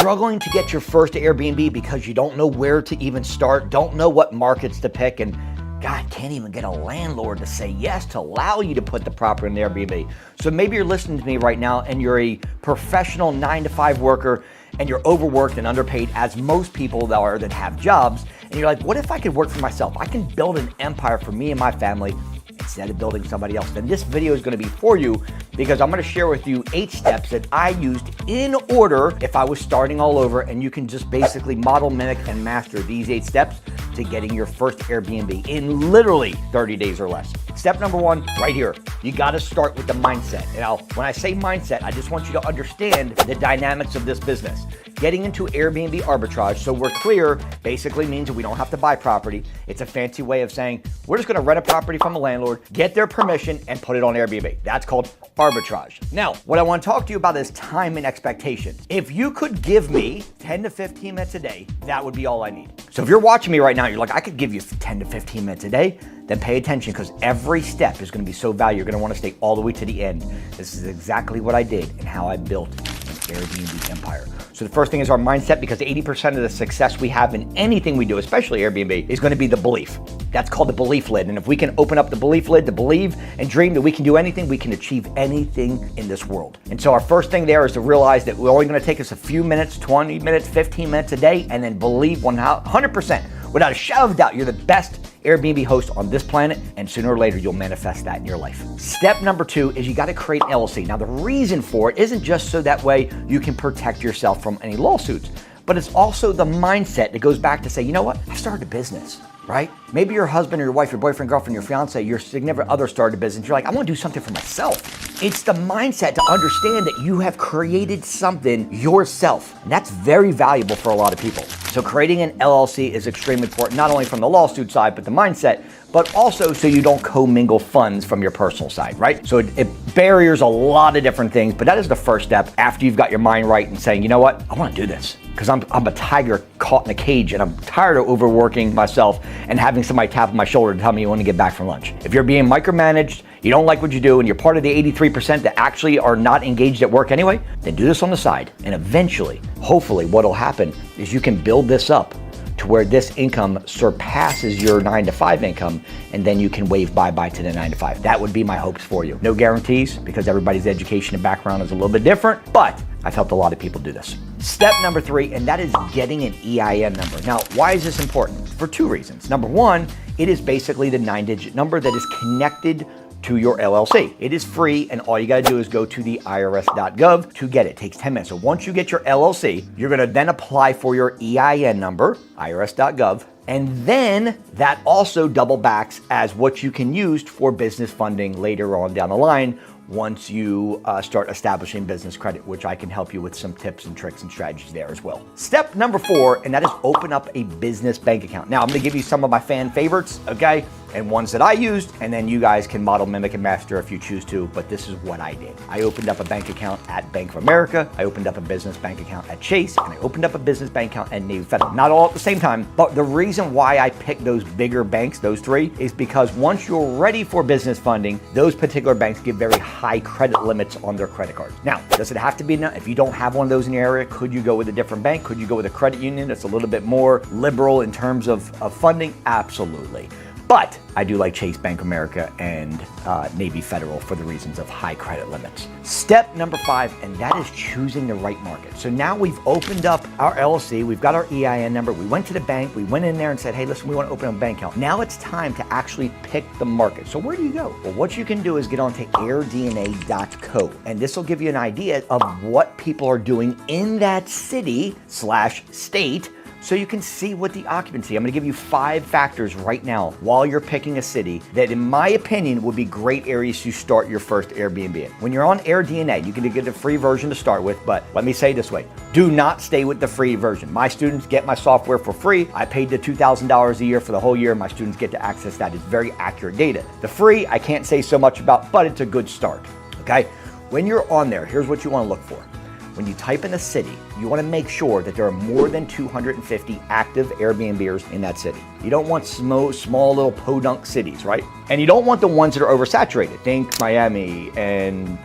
Struggling to get your first Airbnb because you don't know where to even start, don't know what markets to pick, and God, can't even get a landlord to say yes to allow you to put the property in the Airbnb. So maybe you're listening to me right now and you're a professional 9-to-5 worker and you're overworked and underpaid, as most people are that have jobs. And you're like, what if I could work for myself? I can build an empire for me and my family instead of building somebody else. Then this video is going to be for you, because I'm going to share with you 8 steps that I used in order if I was starting all over, and you can just basically model, mimic, and master these 8 steps to getting your first Airbnb in literally 30 days or less. Step number 1, right here. You got to start with the mindset. Now, when I say mindset, I just want you to understand the dynamics of this business. Getting into Airbnb arbitrage, so we're clear, basically means that we don't have to buy property. It's a fancy way of saying we're just going to rent a property from a landlord, get their permission, and put it on Airbnb. That's called arbitrage. Now, what I want to talk to you about is time and expectations. If you could give me 10 to 15 minutes a day, that would be all I need. So if you're watching me right now, you're like, I could give you 10 to 15 minutes a day, then pay attention, because every step is going to be so valuable. You're going to want to stay all the way to the end. This is exactly what I did and how I built an Airbnb empire. So the first thing is our mindset, because 80% of the success we have in anything we do, especially Airbnb, is going to be the belief. That's called the belief lid. And if we can open up the belief lid to believe and dream that we can do anything, we can achieve anything in this world. And so our first thing there is to realize that we're only going to take us a few minutes, 20 minutes, 15 minutes a day, and then believe 100%, without a shadow of a doubt, you're the best Airbnb host on this planet, and sooner or later you'll manifest that in your life. Step number 2 is you got to create an LLC. Now, the reason for it isn't just so that way you can protect yourself from any lawsuits, but it's also the mindset that goes back to say, you know what, I started a business, right? Maybe your husband or your wife, your boyfriend, girlfriend, your fiance, your significant other started a business. You're like, I want to do something for myself. It's the mindset to understand that you have created something yourself. And that's very valuable for a lot of people. So creating an LLC is extremely important, not only from the lawsuit side, but the mindset, but also so you don't commingle funds from your personal side, right? So it barriers a lot of different things, but that is the first step after you've got your mind right and saying, you know what, I want to do this because I'm a tiger caught in a cage and I'm tired of overworking myself and having somebody tap on my shoulder to tell me you want to get back from lunch. If you're being micromanaged, you don't like what you do, and you're part of the 83% that actually are not engaged at work anyway, then do this on the side. And eventually, hopefully, what'll happen is you can build this up to where this income surpasses your 9-to-5 income, and then you can wave bye-bye to the 9-to-5. That would be my hopes for you. No guarantees, because everybody's education and background is a little bit different, but I've helped a lot of people do this. Step number 3, and that is getting an EIN number. Now, why is this important? For 2 reasons. Number 1, it is basically the 9-digit number that is connected to your LLC. It is free, and all you gotta do is go to the irs.gov to get it. It takes 10 minutes. So once you get your LLC, you're gonna then apply for your EIN number, irs.gov, and then that also double backs as what you can use for business funding later on down the line once you start establishing business credit, which I can help you with some tips and tricks and strategies there as well. Step number 4, and that is open up a business bank account. Now, I'm gonna give you some of my fan favorites, okay? And ones that I used, and then you guys can model, mimic, and master if you choose to, but this is what I did. I opened up a bank account at Bank of America, I opened up a business bank account at Chase, and I opened up a business bank account at Navy Federal. Not all at the same time, but the reason why I picked those bigger banks, those 3, is because once you're ready for business funding, those particular banks give very high credit limits on their credit cards. Now, does it have to be enough? If you don't have one of those in your area, could you go with a different bank? Could you go with a credit union that's a little bit more liberal in terms of funding? Absolutely. But I do like Chase, Bank of America, and Navy Federal for the reasons of high credit limits. Step number 5, and that is choosing the right market. So now we've opened up our LLC, we've got our EIN number, we went to the bank, we went in there and said, hey, listen, we want to open a bank account. Now it's time to actually pick the market. So where do you go? Well, what you can do is get onto airdna.co, and this will give you an idea of what people are doing in that city/state, so you can see what the occupancy. I'm gonna give you 5 factors right now while you're picking a city that, in my opinion, would be great areas to start your first Airbnb in. When you're on AirDNA, you can get the free version to start with, but let me say it this way, do not stay with the free version. My students get my software for free. I paid the $2,000 a year for the whole year. My students get to access that. It's very accurate data. The free, I can't say so much about, but it's a good start, okay? When you're on there, here's what you wanna look for. When you type in a city, you want to make sure that there are more than 250 active Airbnbers in that city. You don't want small little podunk cities, right? And you don't want the ones that are oversaturated. Think Miami and,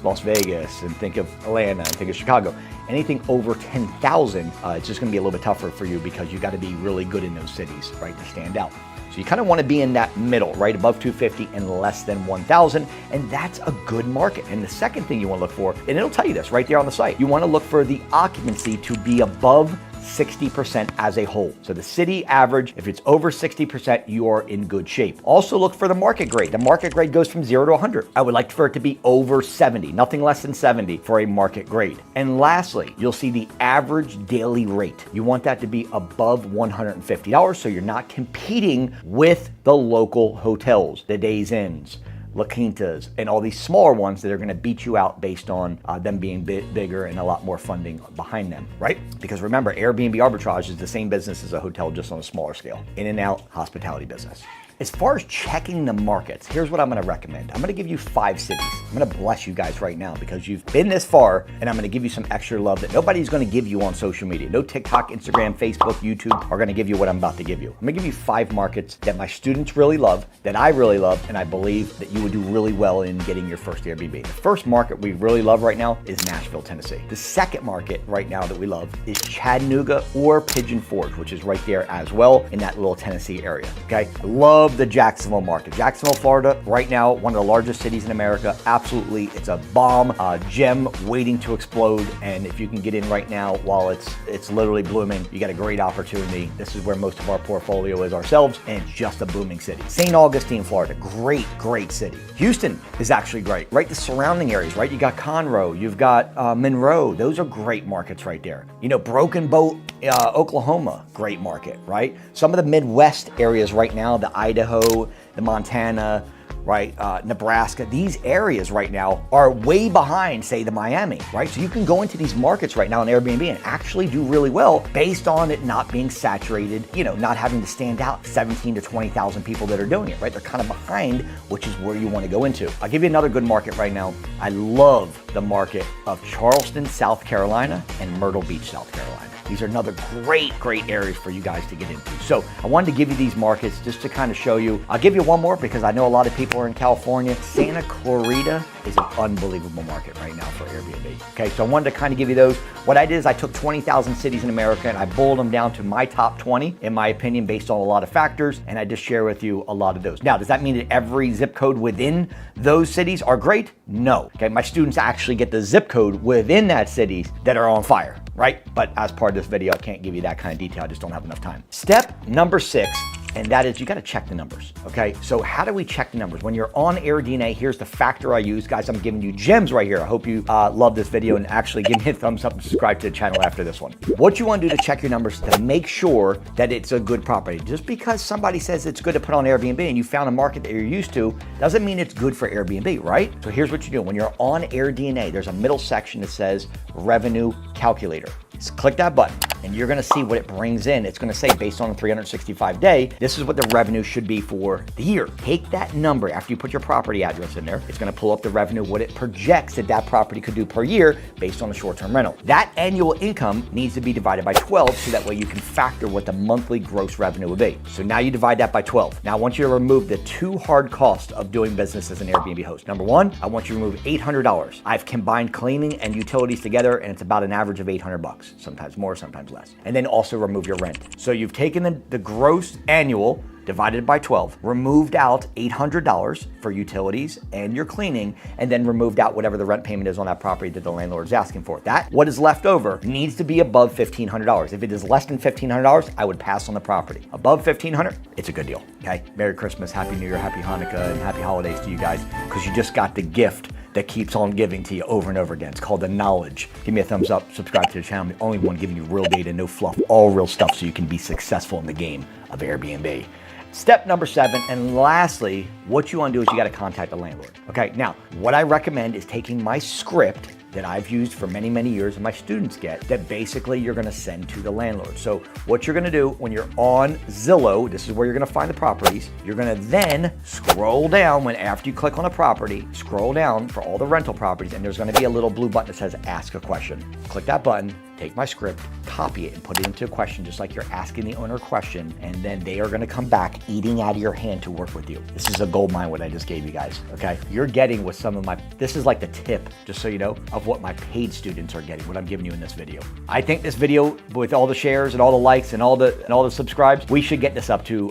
Las Vegas, and think of Atlanta, and think of Chicago. Anything over 10,000, it's just going to be a little bit tougher for you because you got to be really good in those cities, right, to stand out. So you kind of want to be in that middle, right, above 250 and less than 1,000, and that's a good market. And the second thing you want to look for, and it'll tell you this right there on the site, you want to look for the occupancy to be above 60% as a whole. So the city average, if it's over 60%, you are in good shape. Also look for the market grade. The market grade goes from 0 to 100. I would like for it to be over 70, nothing less than 70 for a market grade. And lastly, you'll see the average daily rate. You want that to be above $150, so you're not competing with the local hotels, the Days Inns, La Quintas, and all these smaller ones that are going to beat you out based on them being bigger and a lot more funding behind them, right? Because remember, Airbnb arbitrage is the same business as a hotel, just on a smaller scale. In and out hospitality business. As far as checking the markets, here's what I'm going to recommend. I'm going to give you 5 cities. I'm going to bless you guys right now because you've been this far, and I'm going to give you some extra love that nobody's going to give you on social media. No TikTok, Instagram, Facebook, YouTube are going to give you what I'm about to give you. I'm going to give you 5 markets that my students really love, that I really love, and I believe that you would do really well in getting your first Airbnb. The first market we really love right now is Nashville, Tennessee. The second market right now that we love is Chattanooga or Pigeon Forge, which is right there as well in that little Tennessee area, okay? I love the Jacksonville market. Jacksonville, Florida, right now, one of the largest cities in America. Absolutely, it's a bomb, a gem waiting to explode. And if you can get in right now while it's literally blooming, you got a great opportunity. This is where most of our portfolio is ourselves, and it's just a booming city. St. Augustine, Florida, great city. Houston is actually great, right? The surrounding areas, right? You got Conroe, you've got Monroe. Those are great markets right there. Broken Boat, Oklahoma, great market, right? Some of the Midwest areas right now, the Idaho, the Montana, right, Nebraska, these areas right now are way behind, say, the Miami, right? So you can go into these markets right now on Airbnb and actually do really well based on it not being saturated, not having to stand out 17 to 20,000 people that are doing it, right? They're kind of behind, which is where you want to go into. I'll give you another good market right now. I love the market of Charleston, South Carolina, and Myrtle Beach, South Carolina. These are another great areas for you guys to get into. So I wanted to give you these markets just to kind of show you. I'll give you one more because I know a lot of people are in California. Santa Clarita is an unbelievable market right now for Airbnb. Okay, so I wanted to kind of give you those. What I did is I took 20,000 cities in America and I boiled them down to my top 20, in my opinion, based on a lot of factors, and I just share with you a lot of those. Now, does that mean that every zip code within those cities are great? No. Okay, my students actually get the zip code within that cities that are on fire, right? But as part of this video, I can't give you that kind of detail. I just don't have enough time. Step number 6, and that is you got to check the numbers, okay? So how do we check the numbers? When you're on AirDNA, here's the factor I use. Guys, I'm giving you gems right here. I hope you love this video and actually give me a thumbs up and subscribe to the channel after this one. What you want to do to check your numbers to make sure that it's a good property. Just because somebody says it's good to put on Airbnb and you found a market that you're used to, doesn't mean it's good for Airbnb, right? So here's what you do. When you're on AirDNA, there's a middle section that says Revenue Calculator. Just click that button and you're gonna see what it brings in. It's gonna say based on a 365-day, this is what the revenue should be for the year. Take that number after you put your property address in there. It's gonna pull up the revenue, what it projects that that property could do per year based on the short-term rental. That annual income needs to be divided by 12 so that way you can factor what the monthly gross revenue will be. So now you divide that by 12. Now I want you to remove the 2 hard costs of doing business as an Airbnb host. Number 1, I want you to remove $800. I've combined cleaning and utilities together and it's about an average of $800. Sometimes more, sometimes less. And then also remove your rent. So you've taken the gross annual divided by 12, removed out $800 for utilities and your cleaning, and then removed out whatever the rent payment is on that property that the landlord is asking for. That, what is left over, needs to be above $1,500. If it is less than $1,500, I would pass on the property. Above $1,500, it's a good deal, okay? Merry Christmas, Happy New Year, Happy Hanukkah, and Happy Holidays to you guys, because you just got the gift that keeps on giving to you over and over again. It's called the knowledge. Give me a thumbs up, subscribe to the channel. I'm the only one giving you real data, no fluff, all real stuff so you can be successful in the game of Airbnb. Step number 7, and lastly, what you want to do is you got to contact the landlord. Okay, now, what I recommend is taking my script that I've used for many, many years and my students get that basically you're gonna send to the landlord. So what you're gonna do when you're on Zillow, this is where you're gonna find the properties, you're gonna then scroll down after you click on a property, scroll down for all the rental properties, and there's gonna be a little blue button that says ask a question. Click that button, take my script, copy it, and put it into a question just like you're asking the owner a question, and then they are gonna come back eating out of your hand to work with you. This is a gold mine what I just gave you guys, okay? You're getting with some of my, this is like the tip, just so you know, of what my paid students are getting, what I'm giving you in this video. I think this video, with all the shares and all the likes and all the subscribes, we should get this up to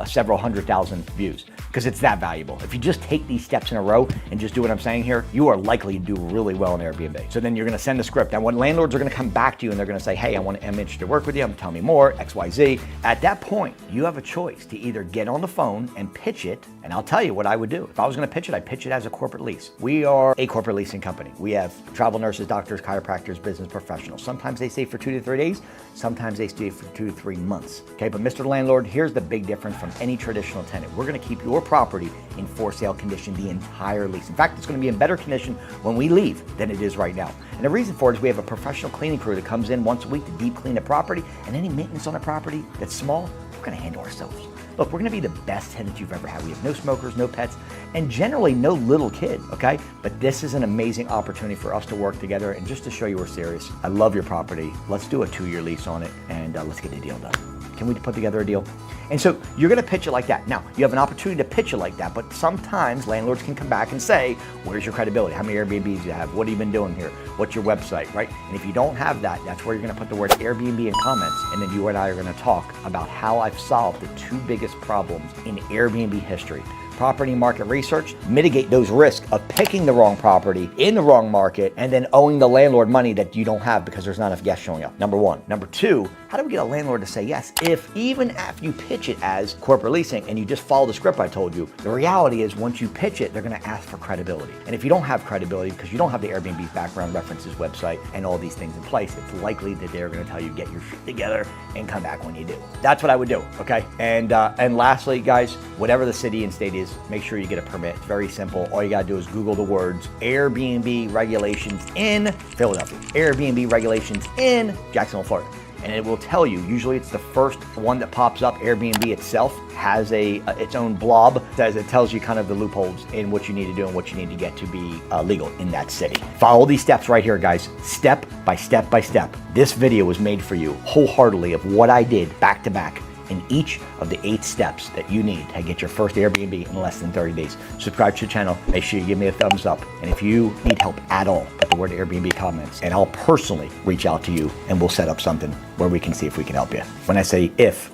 several 100,000 views, because it's that valuable. If you just take these steps in a row and just do what I'm saying here, you are likely to do really well in Airbnb. So then you're gonna send the script. Now when landlords are gonna come back to you and they're gonna say, hey, I'm interested to work with you, tell me more, X, Y, Z. At that point, you have a choice to either get on the phone and pitch it, and I'll tell you what I would do. If I was gonna pitch it, I'd pitch it as a corporate lease. We are a corporate leasing company. We have travel nurses, doctors, chiropractors, business professionals. Sometimes they stay for 2 to 3 days, sometimes they stay for 2 to 3 months. Okay, but Mr. Landlord, here's the big difference from any traditional tenant. We're gonna keep your property in for sale condition the entire lease. In fact, it's gonna be in better condition when we leave than it is right now. And the reason for it is we have a professional cleaning crew that comes in once a week to deep clean the property, and any maintenance on a property that's small, we're gonna handle ourselves. Look, we're gonna be the best tenants you've ever had. We have no smokers, no pets, and generally no little kid, okay? But this is an amazing opportunity for us to work together, and just to show you we're serious. I love your property. Let's do a 2-year lease on it, and let's get the deal done. Can we put together a deal? And so you're gonna pitch it like that. Now, you have an opportunity to pitch it like that, but sometimes landlords can come back and say, where's your credibility? How many Airbnbs do you have? What have you been doing here? What's your website, right? And if you don't have that, that's where you're gonna put the word Airbnb in comments, and then you and I are gonna talk about how I've solved the 2 biggest problems in Airbnb history. Property market research, mitigate those risks of picking the wrong property in the wrong market and then owing the landlord money that you don't have because there's not enough guests showing up. Number 1. Number 2, how do we get a landlord to say yes if even after you pitch it as corporate leasing and you just follow the script I told you, the reality is once you pitch it, they're gonna ask for credibility. And if you don't have credibility because you don't have the Airbnb's background references website and all these things in place, it's likely that they're gonna tell you get your shit together and come back when you do. That's what I would do, okay? And lastly, guys, whatever the city and state is, make sure you get a permit. It's very simple. All you gotta do is Google the words Airbnb regulations in Philadelphia, Airbnb regulations in Jacksonville, Florida. And it will tell you, usually it's the first one that pops up. Airbnb itself has its own blob that it tells you kind of the loopholes in what you need to do and what you need to get to be legal in that city. Follow these steps right here, guys, step by step by step. This video was made for you wholeheartedly of what I did back to back in each of the 8 steps that you need to get your first Airbnb in less than 30 days. Subscribe to the channel, make sure you give me a thumbs up. And if you need help at all, put the word Airbnb comments and I'll personally reach out to you and we'll set up something where we can see if we can help you. When I say if,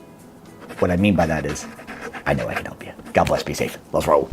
what I mean by that is, I know I can help you. God bless, be safe. Let's roll.